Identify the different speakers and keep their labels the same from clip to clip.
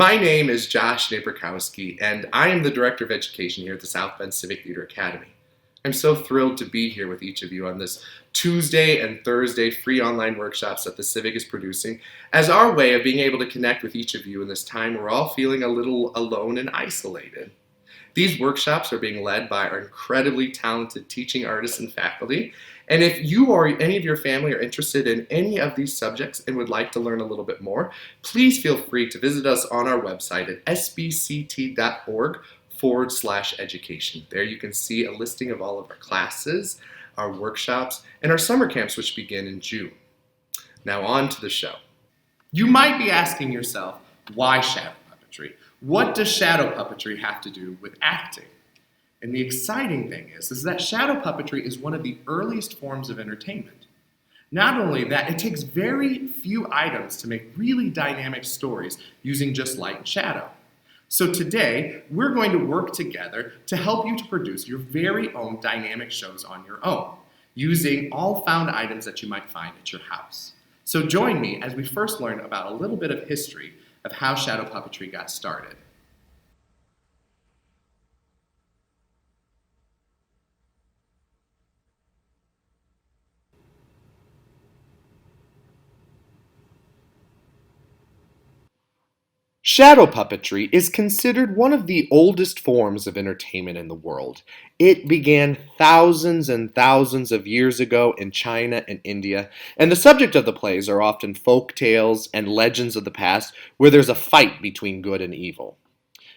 Speaker 1: My name is Josh Napierkowski, and I am the Director of Education here at the South Bend Civic Leader Academy. I'm so thrilled to be here with each of you on this Tuesday and Thursday free online workshops that the Civic is producing as our way of being able to connect with each of you in this time we're all feeling a little alone and isolated. These workshops are being led by our incredibly talented teaching artists and faculty. And if you or any of your family are interested in any of these subjects and would like to learn a little bit more, please feel free to visit us on our website at sbct.org/education. There you can see a listing of all of our classes, our workshops, and our summer camps, which begin in June. Now on to the show. You might be asking yourself, why shadow puppetry? What does shadow puppetry have to do with acting? And the exciting thing is that shadow puppetry is one of the earliest forms of entertainment. Not only that, it takes very few items to make really dynamic stories using just light and shadow. So today, we're going to work together to help you to produce your very own dynamic shows on your own, using all found items that you might find at your house. So join me as we first learn about a little bit of history of how shadow puppetry got started. Shadow puppetry is considered one of the oldest forms of entertainment in the world. It began thousands and thousands of years ago in China and India, and the subject of the plays are often folk tales and legends of the past where there's a fight between good and evil.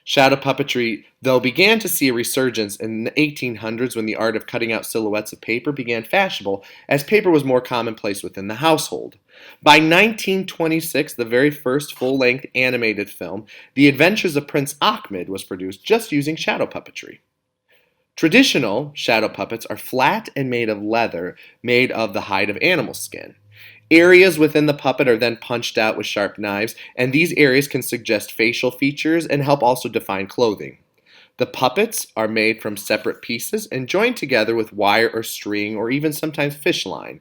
Speaker 1: Shadow puppetry, though, began to see a resurgence in the 1800s when the art of cutting out silhouettes of paper began fashionable, as paper was more commonplace within the household. By 1926, the very first full-length animated film, The Adventures of Prince Ahmed, was produced just using shadow puppetry. Traditional shadow puppets are flat and made of leather, made of the hide of animal skin. Areas within the puppet are then punched out with sharp knives, and these areas can suggest facial features and help also define clothing. The puppets are made from separate pieces and joined together with wire or string or even sometimes fish line.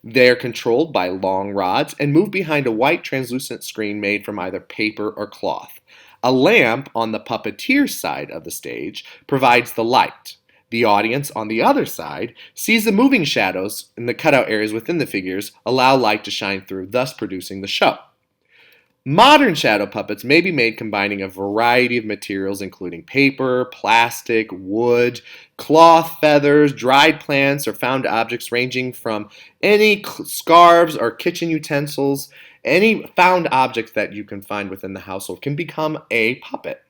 Speaker 1: They are controlled by long rods and move behind a white translucent screen made from either paper or cloth. A lamp on the puppeteer's side of the stage provides the light. The audience, on the other side, sees the moving shadows in the cutout areas within the figures allow light to shine through, thus producing the show. Modern shadow puppets may be made combining a variety of materials including paper, plastic, wood, cloth, feathers, dried plants, or found objects ranging from any scarves or kitchen utensils. Any found object that you can find within the household can become a puppet.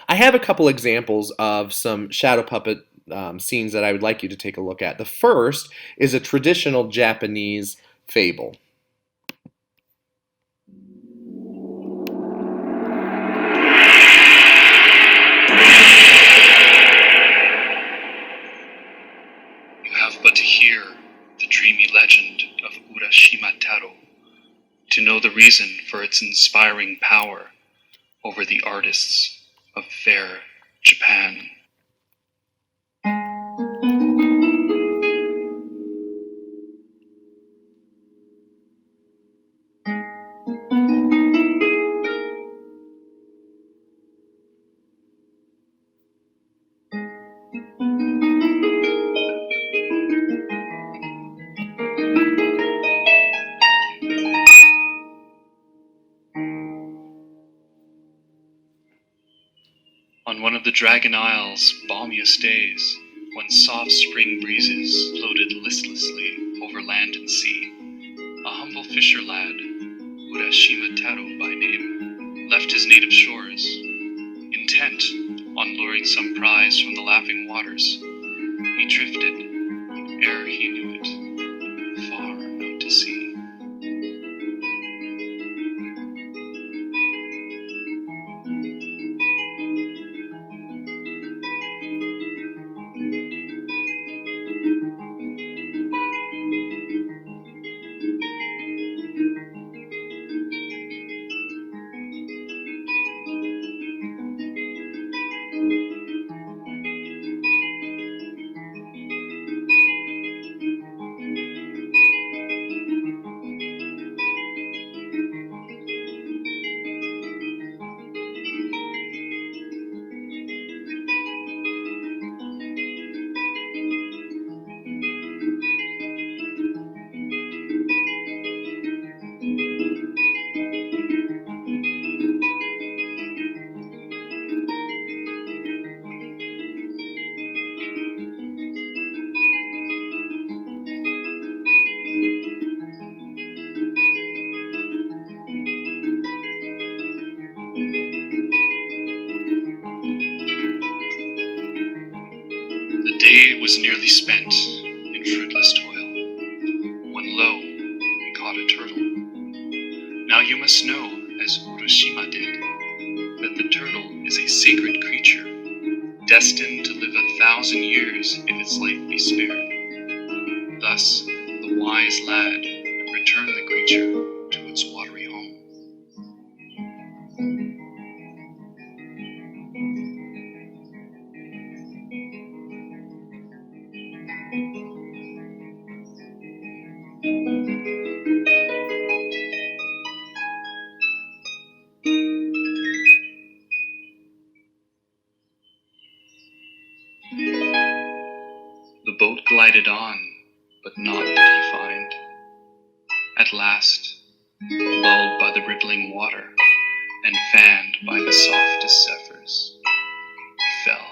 Speaker 1: I have a couple examples of some shadow puppet scenes that I would like you to take a look at. The first is a traditional Japanese fable.
Speaker 2: You have but to hear the dreamy legend of Urashima Taro to know the reason for its inspiring power over the artists of fair Japan. On one of the Dragon Isle's balmiest days, when soft spring breezes floated listlessly over land and sea, a humble fisher lad, Urashima Taro by name, left his native shores, intent on luring some prize from the laughing waters. He drifted, ere he knew it, far out to sea. was nearly spent in fruitless toil, when lo, he caught a turtle. Now you must know, as Urashima did, that the turtle is a sacred creature, destined to live 1,000 years if its life be spared. Thus, the wise lad returned the creature to its watery home. The boat glided on, but naught did he find. At last, lulled by the rippling water, and fanned by the softest zephyrs, he fell,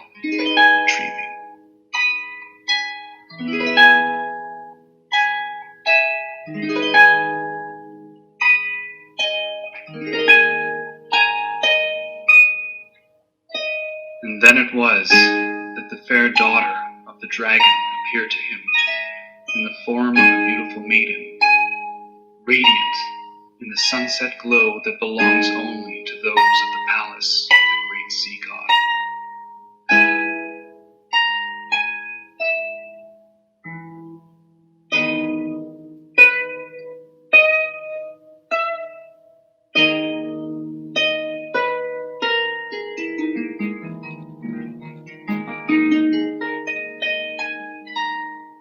Speaker 2: dreaming. And then it was that the fair daughter of the dragon appeared to him in the form of a beautiful maiden, radiant in the sunset glow that belongs only to those of the palace of the great sea god.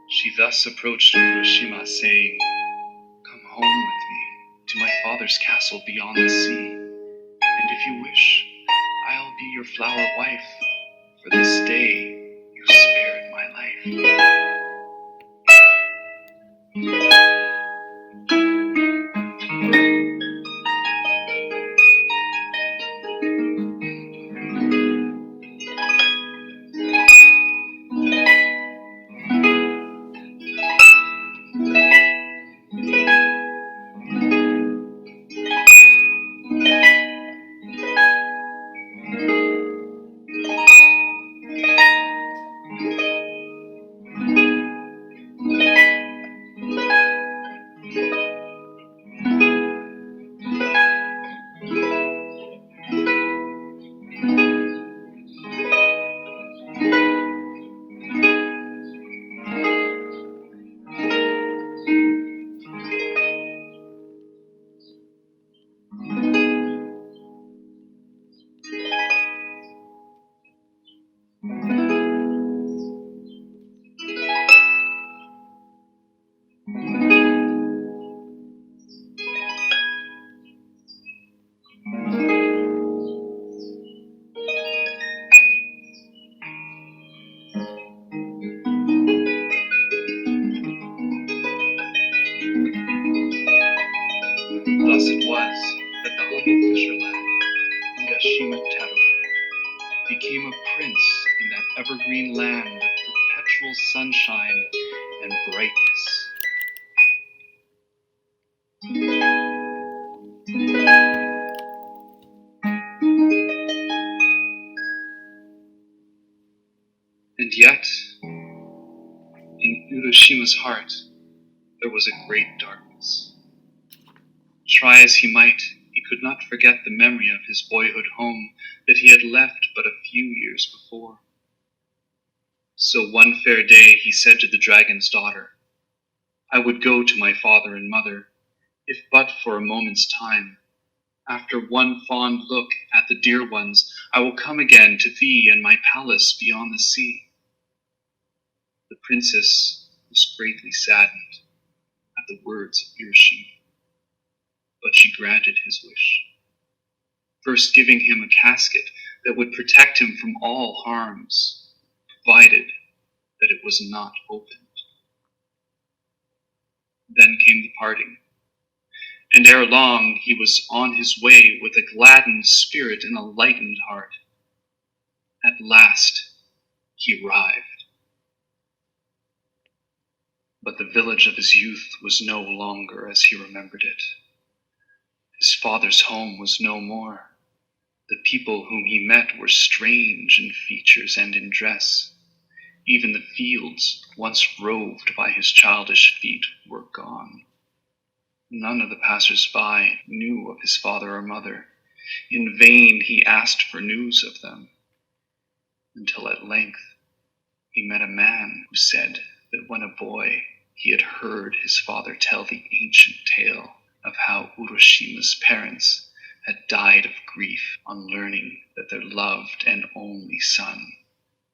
Speaker 2: She thus approached Urashima, saying, "Come home with me to my father's castle beyond the sea, and if you wish, I'll be your flower wife, for this day you spared my life." Thus it was that the humble fisher lad, Urashima became a prince in that evergreen land of perpetual sunshine and brightness. And yet, in Urashima's heart, there was a great darkness. Try as he might, he could not forget the memory of his boyhood home that he had left but a few years before. So one fair day he said to the dragon's daughter, "I would go to my father and mother, if but for a moment's time. After one fond look at the dear ones, I will come again to thee and my palace beyond the sea." The princess was greatly saddened at the words of Urashima, but she granted his wish, first giving him a casket that would protect him from all harms, provided that it was not opened. Then came the parting, and ere long he was on his way with a gladdened spirit and a lightened heart. At last he arrived. But the village of his youth was no longer as he remembered it. His father's home was no more. The people whom he met were strange in features and in dress. Even the fields, once roved by his childish feet, were gone. None of the passers-by knew of his father or mother. In vain he asked for news of them, until at length he met a man who said that when a boy he had heard his father tell the ancient tale of how Urashima's parents had died of grief on learning that their loved and only son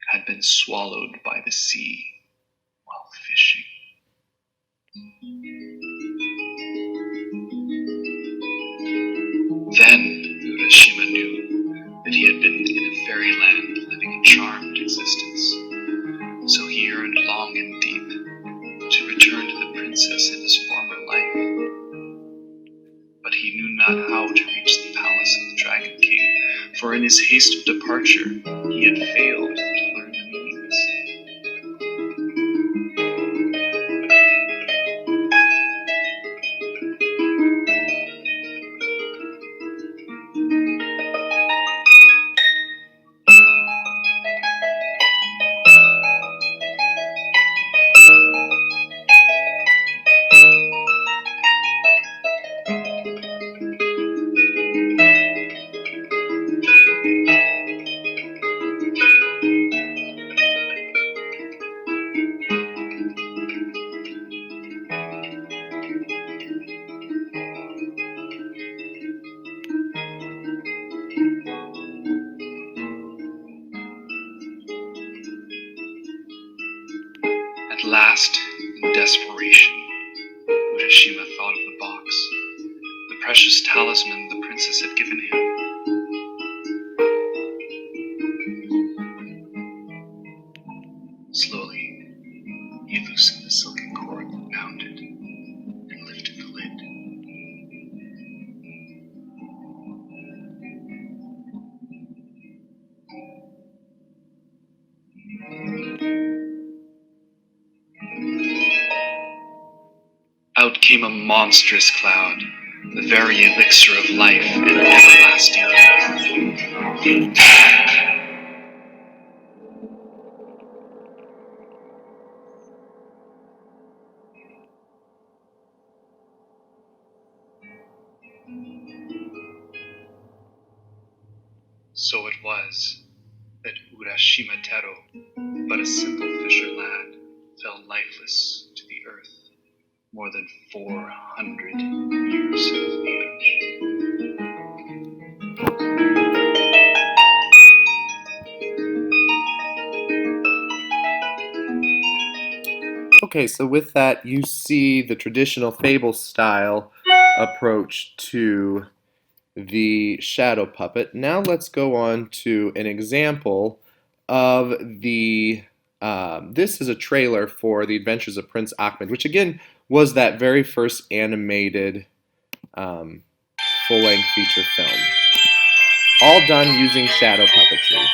Speaker 2: had been swallowed by the sea while fishing. Then Urashima knew that he had been in a fairyland living a charmed existence. So he yearned long and deep to return to the princess in his former life. But he knew not how to reach the palace of the Dragon King, for in his haste of departure he had failed to learn the means. At last, in desperation, Urashima thought of the box, the precious talisman the princess had given him. Slowly, he loosened the silken cord that bound it and lifted the lid. Out came a monstrous cloud, the very elixir of life and everlasting youth. So it was that Urashima Tero, but a simple fisher lad, fell lifeless to the earth, more than 400 years of age.
Speaker 1: Okay, so with that, you see the traditional fable style approach to the shadow puppet. Now let's go on to an example of the. This is a trailer for The Adventures of Prince Ahmed, which again was that very first animated um, full-length feature film, all done using shadow puppetry.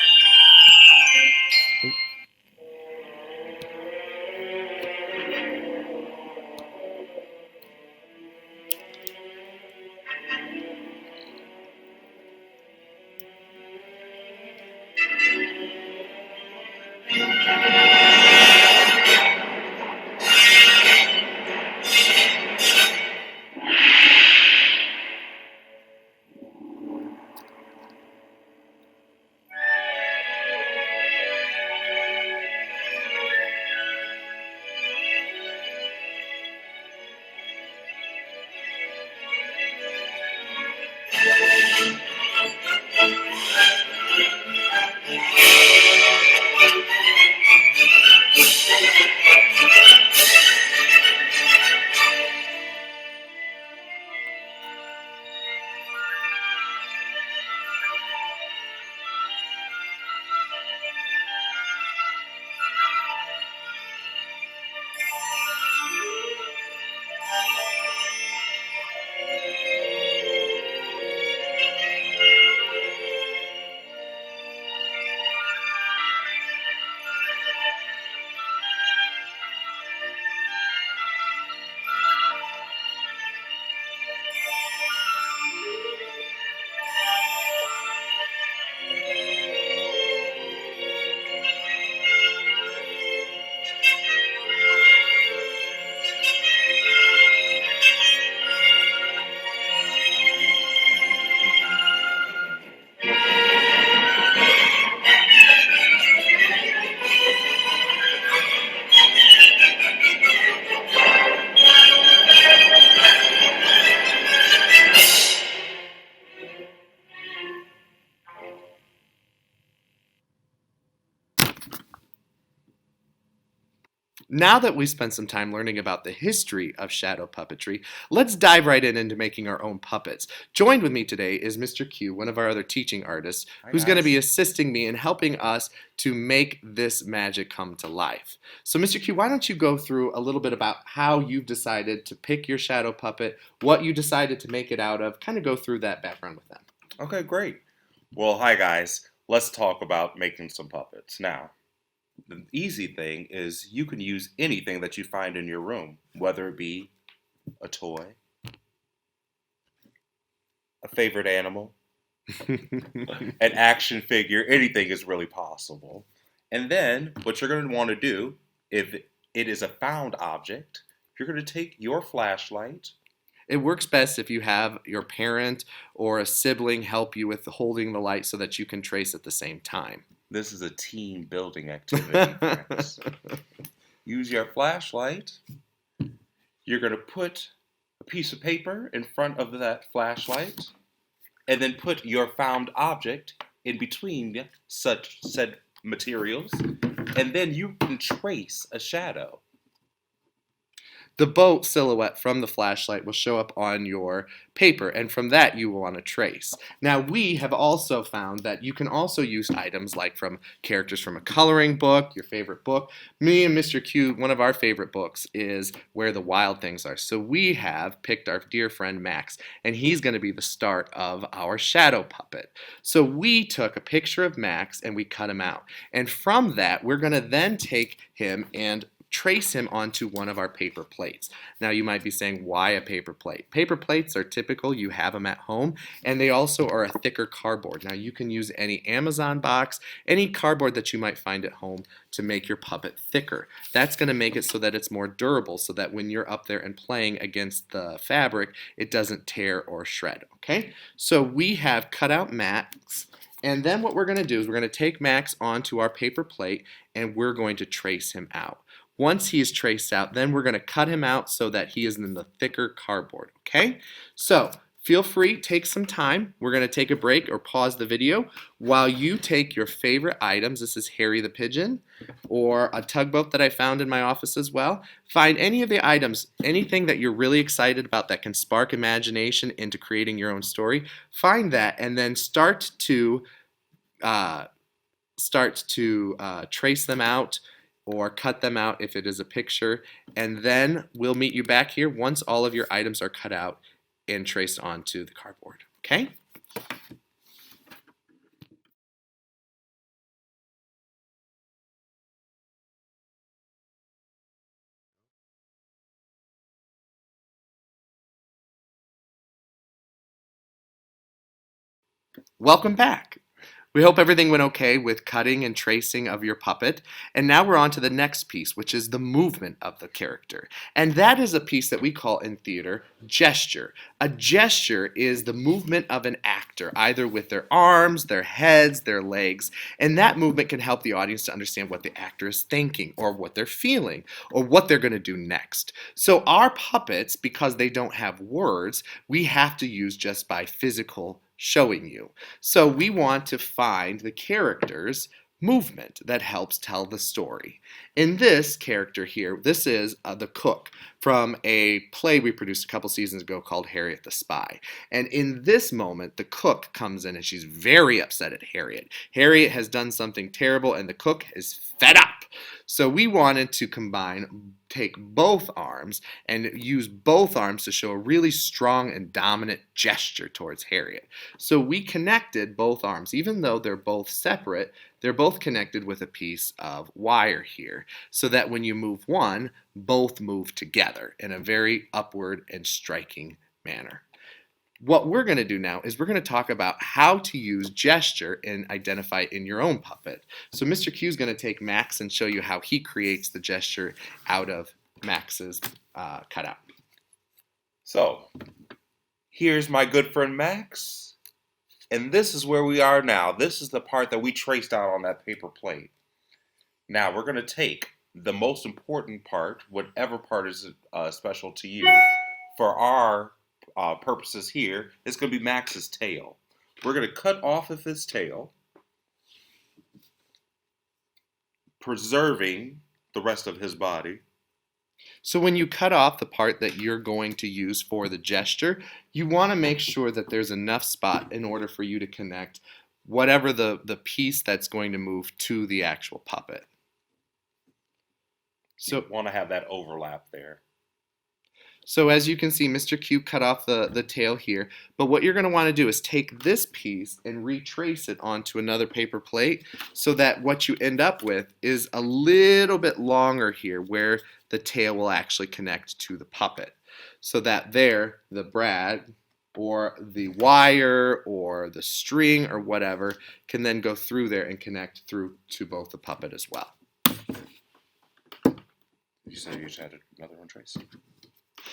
Speaker 1: Now that we spent some time learning about the history of shadow puppetry, let's dive right in into making our own puppets. Joined with me today is Mr. Q, one of our other teaching artists,
Speaker 3: Hi
Speaker 1: who's going to be
Speaker 3: guys.
Speaker 1: assisting me in helping us to make this magic come to life. So, Mr. Q, why don't you go through a little bit about how you've decided to pick your shadow puppet, what you decided to make it out of, kind of go through that background with them.
Speaker 3: Okay, great. Well, hi guys. Let's talk about making some puppets. Now, the easy thing is you can use anything that you find in your room, whether it be a toy, a favorite animal, an action figure, anything is really possible. And then what you're going to want to do, if it is a found object, you're going to take your flashlight.
Speaker 1: It works best if you have your parent or a sibling help you with holding the light so that you can trace at the same time.
Speaker 3: This is a team building activity, friends. Use your flashlight. You're going to put a piece of paper in front of that flashlight and then put your found object in between such said materials, and then you can trace a shadow.
Speaker 1: The boat silhouette from the flashlight will show up on your paper, and from that you will want to trace. Now, we have also found that you can also use items like from characters from a coloring book, your favorite book. Me and Mr. Q, one of our favorite books is Where the Wild Things Are. So we have picked our dear friend Max, and he's going to be the start of our shadow puppet. So we took a picture of Max and we cut him out. And from that, we're going to then take him and trace him onto one of our paper plates. Now you might be saying, why a paper plate? Paper plates are typical, you have them at home, and they also are a thicker cardboard. Now you can use any Amazon box, any cardboard that you might find at home to make your puppet thicker. That's going to make it so that it's more durable, so that when you're up there and playing against the fabric, it doesn't tear or shred, okay? So we have cut out Max, and then what we're going to do is we're going to take Max onto our paper plate and we're going to trace him out. Once he is traced out, then we're going to cut him out so that he is in the thicker cardboard, okay? So feel free, take some time. We're going to take a break or pause the video while you take your favorite items. This is Harry the Pigeon or a tugboat that I found in my office as well. Find any of the items, anything that you're really excited about that can spark imagination into creating your own story. Find that and then start to trace them out or cut them out if it is a picture, and then we'll meet you back here once all of your items are cut out and traced onto the cardboard, okay? Welcome back. We hope everything went okay with cutting and tracing of your puppet. And now we're on to the next piece, which is the movement of the character. And that is a piece that we call in theater gesture. A gesture is the movement of an actor, either with their arms, their heads, their legs. And that movement can help the audience to understand what the actor is thinking or what they're feeling or what they're going to do next. So our puppets, because they don't have words, we have to use just by physical showing you. So we want to find the character's movement that helps tell the story. In this character here, this is the cook from a play we produced a couple seasons ago called Harriet the Spy. And in this moment, the cook comes in and she's very upset at Harriet. Harriet has done something terrible and the cook is fed up. So we wanted to take both arms and use both arms to show a really strong and dominant gesture towards Harriet. So we connected both arms. Even though they're both separate, they're both connected with a piece of wire here, so that when you move one, both move together in a very upward and striking manner. What we're going to do now is we're going to talk about how to use gesture and identify it in your own puppet. So Mr. Q is going to take Max and show you how he creates the gesture out of Max's cutout.
Speaker 3: So, here's my good friend Max, and this is where we are now. This is the part that we traced out on that paper plate. Now, we're going to take the most important part, whatever part is special to you, for our purposes here, it's going to be Max's tail. We're going to cut off of his tail, preserving the rest of his body.
Speaker 1: So when you cut off the part that you're going to use for the gesture, you want to make sure that there's enough spot in order for you to connect whatever the piece that's going to move to the actual puppet.
Speaker 3: You
Speaker 1: So,
Speaker 3: want to have that overlap there.
Speaker 1: so as you can see, Mr. Q cut off the tail here, but what you're going to want to do is take this piece and retrace it onto another paper plate so that what you end up with is a little bit longer here where the tail will actually connect to the puppet. So that there, the brad or the wire or the string or whatever can then go through there and connect through to both the puppet as well.
Speaker 3: You said you just had another one, Trace?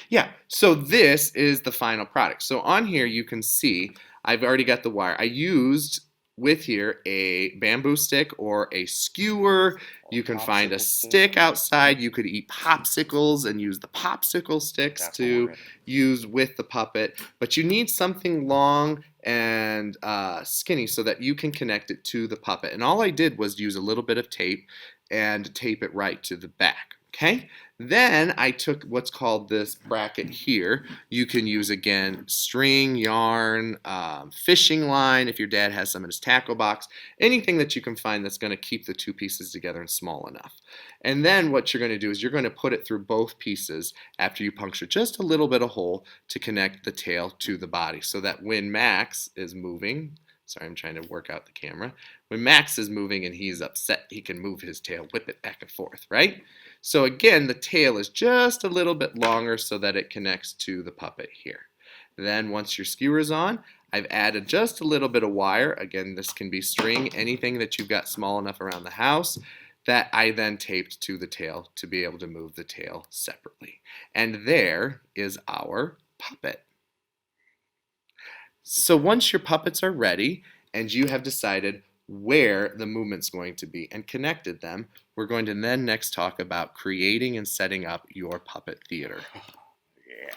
Speaker 1: Yeah, so this is the final product. So on here you can see I've already got the wire. I used with here a bamboo stick or a skewer. You can find a stick outside. You could eat popsicles and use the popsicle sticks to use with the puppet. But you need something long and skinny so that you can connect it to the puppet. And all I did was use a little bit of tape and tape it right to the back. Okay, then I took what's called this bracket here. You can use, again, string, yarn, fishing line, if your dad has some in his tackle box, anything that you can find that's going to keep the two pieces together and small enough. And then what you're going to do is you're going to put it through both pieces after you puncture just a little bit of hole to connect the tail to the body so that when Max is moving, sorry, I'm trying to work out the camera. When Max is moving and he's upset, he can move his tail, whip it back and forth, right? So again, the tail is just a little bit longer so that it connects to the puppet here. Then once your skewer is on, I've added just a little bit of wire. Again, this can be string, anything that you've got small enough around the house that I then taped to the tail to be able to move the tail separately. And there is our puppet. So once your puppets are ready and you have decided where the movement's going to be and connected them, we're going to then next talk about creating and setting up your puppet theater.
Speaker 3: Yeah.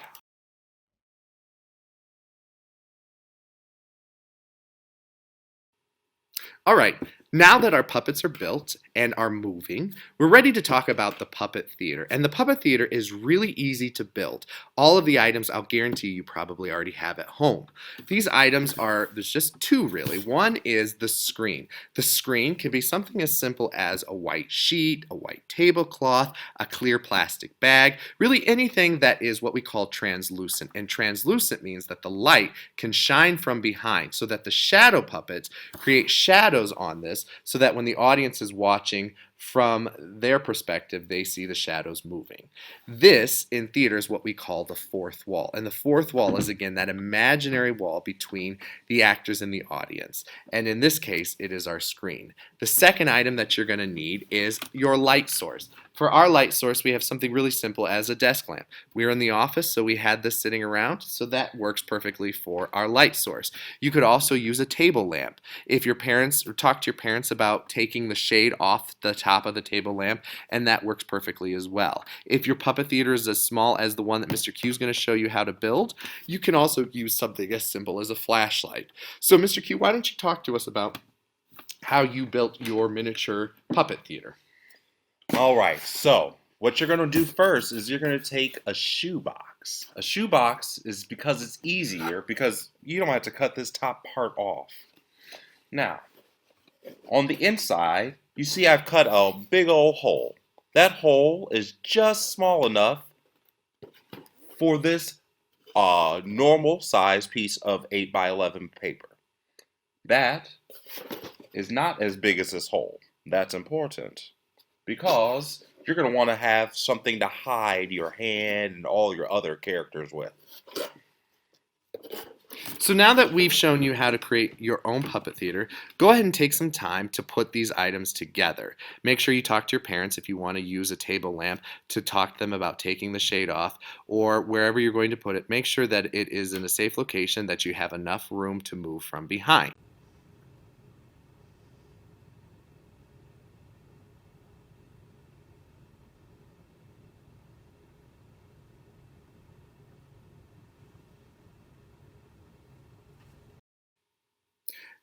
Speaker 1: All right, now that our puppets are built and are moving, we're ready to talk about the puppet theater. And the puppet theater is really easy to build. All of the items I'll guarantee you probably already have at home. These items are, there's just two really. One is the screen. The screen can be something as simple as a white sheet, a white tablecloth, a clear plastic bag, really anything that is what we call translucent. And translucent means that the light can shine from behind so that the shadow puppets create shadows on this so that when the audience is watching from their perspective, they see the shadows moving. This, in theater, is what we call the fourth wall. And the fourth wall is, again, that imaginary wall between the actors and the audience. And in this case, it is our screen. The second item that you're going to need is your light source. For our light source, we have something really simple as a desk lamp. We're in the office, so we had this sitting around, so that works perfectly for our light source. You could also use a table lamp. If your parents, or talk to your parents about taking the shade off the top of the table lamp, and that works perfectly as well. If your puppet theater is as small as the one that Mr. Q is going to show you how to build, you can also use something as simple as a flashlight. So Mr. Q, why don't you talk to us about how you built your miniature puppet theater?
Speaker 3: All right, so what you're going to do first is you're going to take a shoebox. A shoebox is because it's easier because you don't have to cut this top part off. Now, on the inside, you see I've cut a big old hole. That hole is just small enough for this normal size piece of 8 by 11 paper. That is not as big as this hole. That's important because you're going to want to have something to hide your hand and all your other characters with.
Speaker 1: So now that we've shown you how to create your own puppet theater, go ahead and take some time to put these items together. Make sure you talk to your parents if you want to use a table lamp to talk to them about taking the shade off, or wherever you're going to put it, make sure that it is in a safe location that you have enough room to move from behind.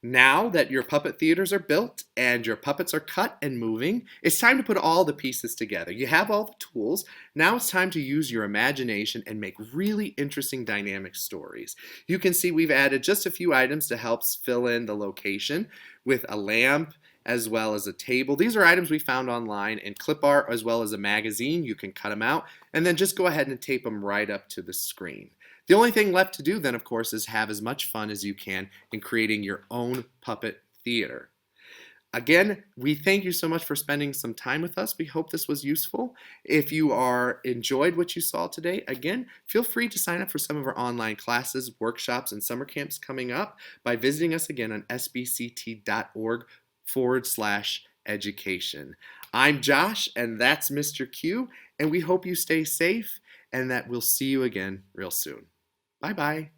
Speaker 1: Now that your puppet theaters are built and your puppets are cut and moving, it's time to put all the pieces together. You have all the tools. Now it's time to use your imagination and make really interesting dynamic stories. You can see we've added just a few items to help fill in the location with a lamp as well as a table. These are items we found online in clip art as well as a magazine. You can cut them out and then just go ahead and tape them right up to the screen. The only thing left to do then, of course, is have as much fun as you can in creating your own puppet theater. Again, we thank you so much for spending some time with us. We hope this was useful. If you are enjoyed what you saw today, again, feel free to sign up for some of our online classes, workshops, and summer camps coming up by visiting us again on sbct.org/education. I'm Josh, and that's Mr. Q, and we hope you stay safe and that we'll see you again real soon. Bye-bye.